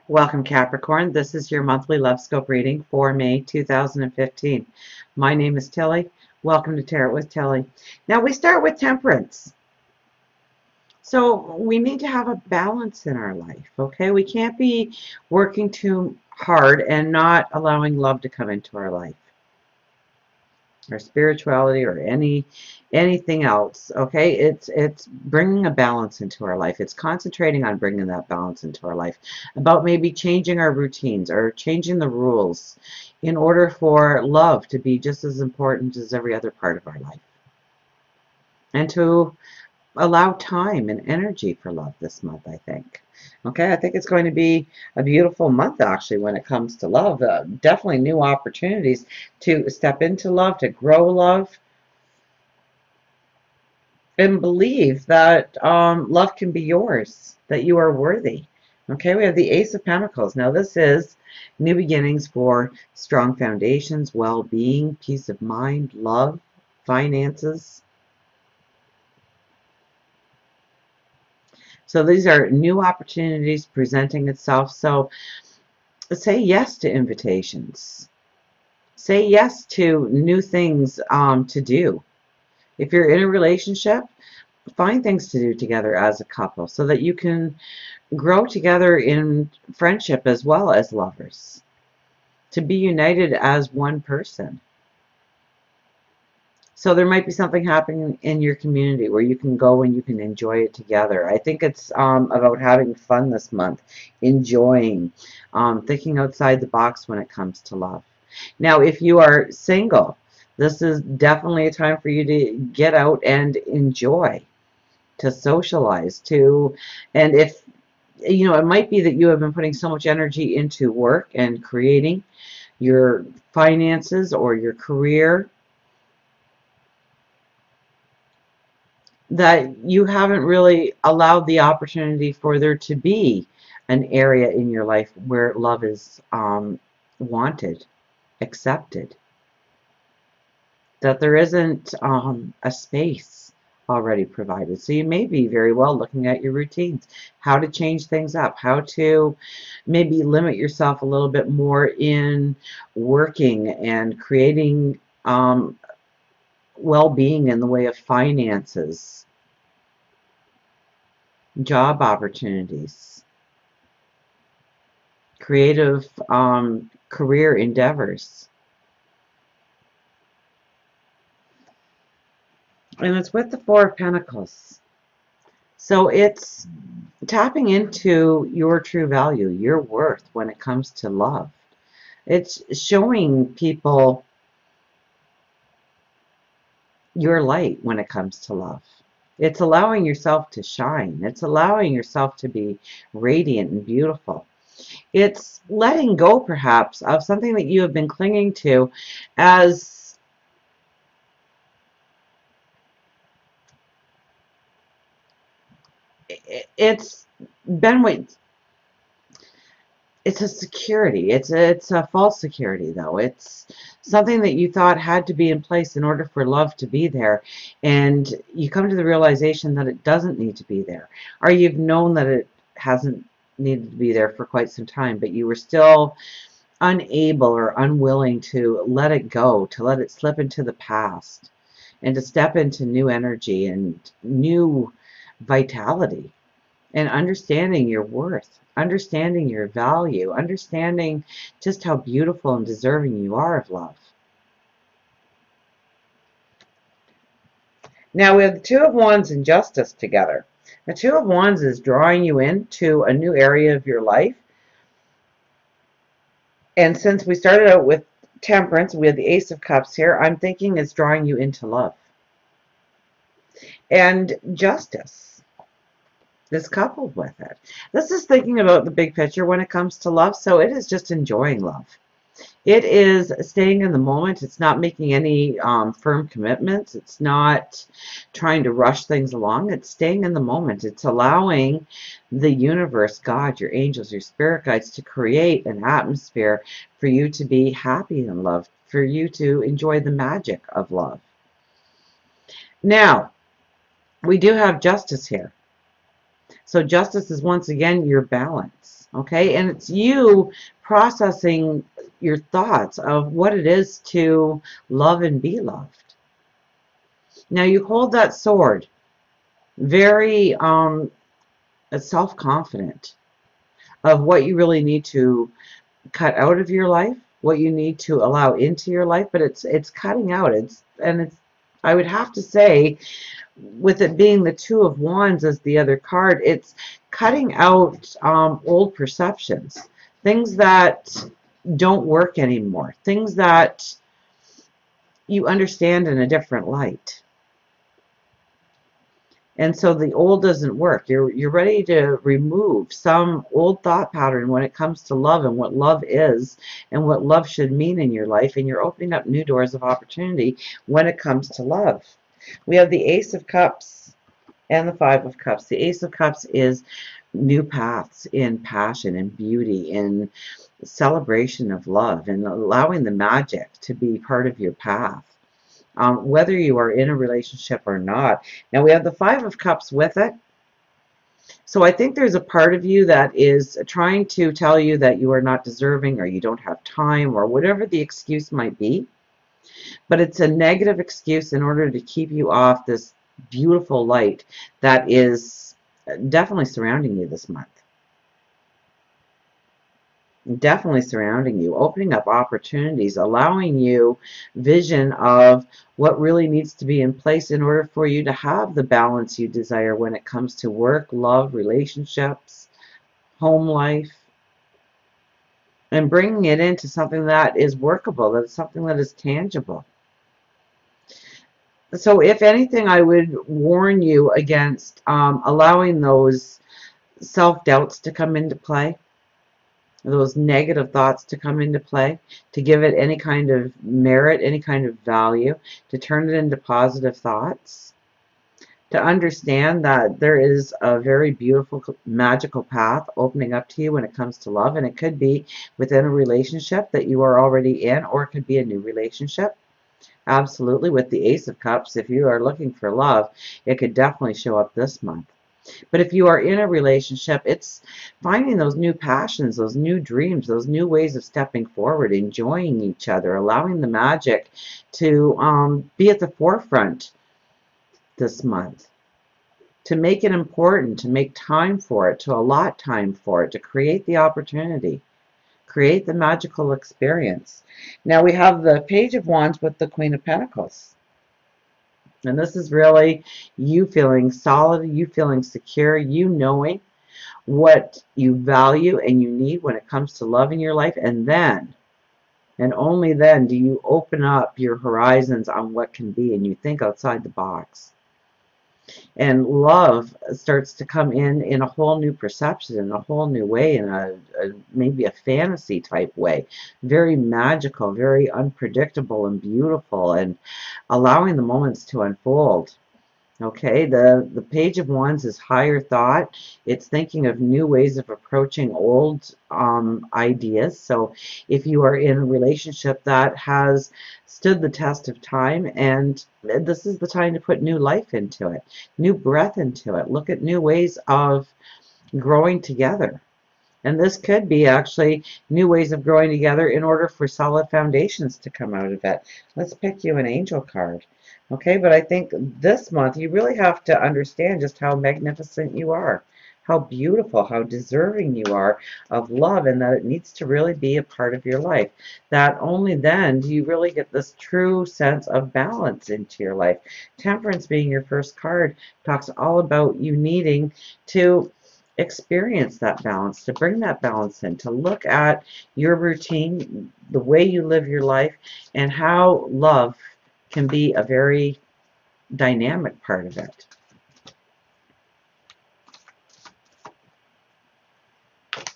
Welcome, Capricorn. This is your monthly Lovescope reading for May 2015. My name is Tilly. Welcome to Tarot with Tilly. Now we start with Temperance. So we need to have a balance in our life, okay? We can't be working too hard and not allowing love to come into our life, or spirituality, or anything else. Okay, it's bringing a balance into our life. It's concentrating on bringing that balance into our life, about maybe changing our routines or changing the rules in order for love to be just as important as every other part of our life, and to allow time and energy for love this month, I think. Okay, I think it's going to be a beautiful month, actually, when it comes to love. Definitely new opportunities to step into love, to grow love, and believe that love can be yours, that you are worthy. Okay, we have the Ace of Pentacles. Now, this is new beginnings for strong foundations, well-being, peace of mind, love, finances. So these are new opportunities presenting itself. So say yes to invitations. Say yes to new things to do. If you're in a relationship, find things to do together as a couple so that you can grow together in friendship as well as lovers. To be united as one person. So there might be something happening in your community where you can go and you can enjoy it together. I think it's about having fun this month, enjoying, thinking outside the box when it comes to love. Now, if you are single, this is definitely a time for you to get out and enjoy, to socialize, and if, you know, it might be that you have been putting so much energy into work and creating your finances or your career that you haven't really allowed the opportunity for there to be an area in your life where love is wanted, accepted, that there isn't a space already provided. So you may be very well looking at your routines, how to change things up, how to maybe limit yourself a little bit more in working and creating well-being in the way of finances, job opportunities, creative career endeavors. And it's with the Four of Pentacles. So it's tapping into your true value, your worth when it comes to love. It's showing people your light when it comes to love. It's allowing yourself to shine. It's allowing yourself to be radiant and beautiful. It's letting go, perhaps, of something that you have been clinging to as it's been what it's a security. It's a false security, though. It's something that you thought had to be in place in order for love to be there, and you come to the realization that it doesn't need to be there, or you've known that it hasn't needed to be there for quite some time, but you were still unable or unwilling to let it go, to let it slip into the past, and to step into new energy and new vitality, and understanding your worth, understanding your value, understanding just how beautiful and deserving you are of love. Now we have the Two of Wands and Justice together. The Two of Wands is drawing you into a new area of your life. And since we started out with Temperance, we have the Ace of Cups here, I'm thinking it's drawing you into love. And Justice is coupled with it. This is thinking about the big picture when it comes to love, so it is just enjoying love. It is staying in the moment. It's not making any firm commitments. It's not trying to rush things along. It's staying in the moment. It's allowing the universe, God, your angels, your spirit guides to create an atmosphere for you to be happy in love, for you to enjoy the magic of love. Now, we do have Justice here. So Justice is once again your balance. Okay, and it's you processing your thoughts of what it is to love and be loved. Now you hold that sword very self-confident of what you really need to cut out of your life, what you need to allow into your life, but it's cutting out. It's I would have to say, with it being the Two of Wands as the other card, it's cutting out old perceptions, things that don't work anymore, things that you understand in a different light. And so the old doesn't work. You're ready to remove some old thought pattern when it comes to love and what love is and what love should mean in your life. And you're opening up new doors of opportunity when it comes to love. We have the Ace of Cups and the Five of Cups. The Ace of Cups is new paths in passion and beauty, in celebration of love, and allowing the magic to be part of your path. Whether you are in a relationship or not. Now we have the Five of Cups with it. So I think there's a part of you that is trying to tell you that you are not deserving or you don't have time or whatever the excuse might be. But it's a negative excuse in order to keep you off this beautiful light that is definitely surrounding you this month. Definitely surrounding you, opening up opportunities, allowing you vision of what really needs to be in place in order for you to have the balance you desire when it comes to work, love, relationships, home life, and bringing it into something that is workable, that's something that is tangible. So if anything, I would warn you against allowing those self-doubts to come into play, those negative thoughts to come into play, to give it any kind of merit, any kind of value, to turn it into positive thoughts, to understand that there is a very beautiful, magical path opening up to you when it comes to love, and it could be within a relationship that you are already in, or it could be a new relationship. Absolutely, with the Ace of Cups, if you are looking for love, it could definitely show up this month. But if you are in a relationship, it's finding those new passions, those new dreams, those new ways of stepping forward, enjoying each other, allowing the magic to be at the forefront this month, to make it important, to make time for it, to allot time for it, to create the opportunity, create the magical experience. Now we have the Page of Wands with the Queen of Pentacles. And this is really you feeling solid, you feeling secure, you knowing what you value and you need when it comes to love in your life. And then, and only then, do you open up your horizons on what can be and you think outside the box. And love starts to come in a whole new perception, in a whole new way, in a maybe a fantasy type way. Very magical, very unpredictable and beautiful, and allowing the moments to unfold. Okay, the Page of Wands is higher thought. It's thinking of new ways of approaching old ideas. So if you are in a relationship that has stood the test of time, and this is the time to put new life into it, new breath into it. Look at new ways of growing together. And this could be actually new ways of growing together in order for solid foundations to come out of it. Let's pick you an angel card. Okay, but I think this month you really have to understand just how magnificent you are, how beautiful, how deserving you are of love, and that it needs to really be a part of your life. That only then do you really get this true sense of balance into your life. Temperance being your first card talks all about you needing to experience that balance, to bring that balance in, to look at your routine, the way you live your life, and how love can be a very dynamic part of it.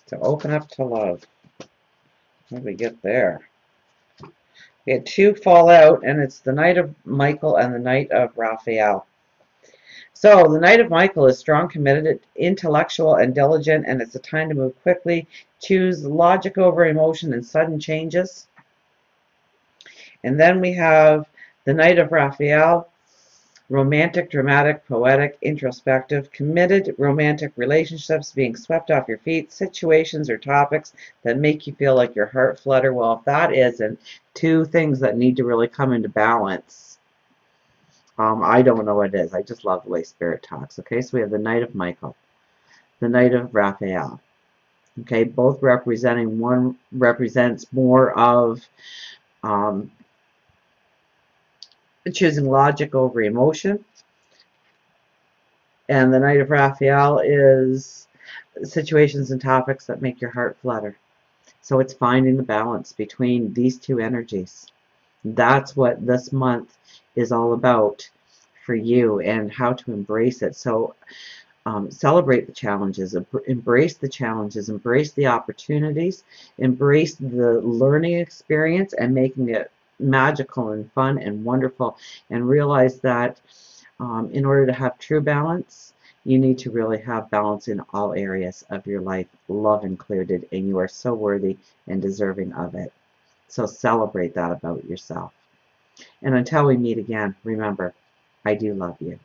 To open up to love. How do we get there? We had two fall out, and it's the Knight of Michael and the Knight of Raphael. So the Knight of Michael is strong, committed, intellectual, and diligent, and it's a time to move quickly, choose logic over emotion and sudden changes. And then we have the Knight of Raphael, Romantic, dramatic, poetic, introspective, committed romantic relationships, being swept off your feet, situations or topics that make you feel like your heart flutter. Well, if that isn't two things that need to really come into balance, I don't know what it is. I just love the way Spirit talks. Okay, so we have the Knight of Michael, the Knight of Raphael. Okay, both representing, one represents more of choosing logic over emotion, and the Knight of Raphael is situations and topics that make your heart flutter. So it's finding the balance between these two energies. That's what this month is all about for you, and how to embrace it. So celebrate the challenges, embrace the challenges, embrace the opportunities, embrace the learning experience and making it magical and fun and wonderful, and realize that in order to have true balance, you need to really have balance in all areas of your life, love included, and you are so worthy and deserving of it. So celebrate that about yourself. And until we meet again, remember, I do love you.